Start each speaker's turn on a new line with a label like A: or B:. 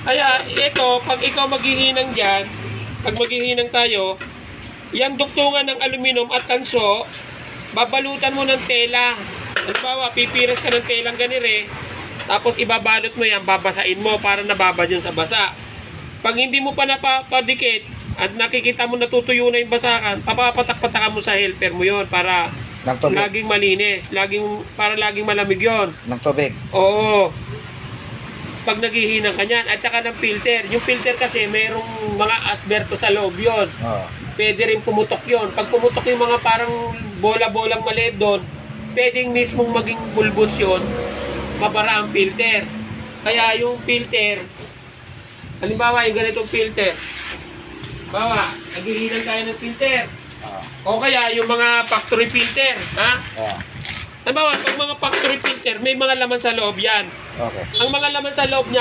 A: Kaya ito, pag ikaw maghihinang dyan, pag maghihinang tayo, yung duktungan ng aluminum at kanso, babalutan mo ng tela. Halimbawa, pipiras ka ng telang ganire, tapos ibabalot mo yan, babasain mo para nababad yun sa basa. Pag hindi mo pa napapadikit at nakikita mo natutuyo na yung basakan, papapatak-patakan mo sa helper mo yon para
B: Ng tubig.
A: laging malinis, para laging malamig yon.
B: Ng tubig.
A: Oo. Pag naghihinang ka niyan, at saka ng filter. Yung filter kasi, mayroong mga asberto sa loob yon.
B: Oo.
A: Pwede rin pumutok yon. Pag pumutok yung mga parang bola-bolang maliit doon, pwedeng mismong maging bulbos yon, mabara ang filter. Kaya yung filter, halimbawa yung ganitong filter, bawa, naghihinang tayo ng filter. O kaya yung mga factory filter, ha?
B: Oo.
A: Halimbawa, pag mga factory filter, may mga laman sa loob yan.
B: Okay.
A: Ang mga laman sa loob niya,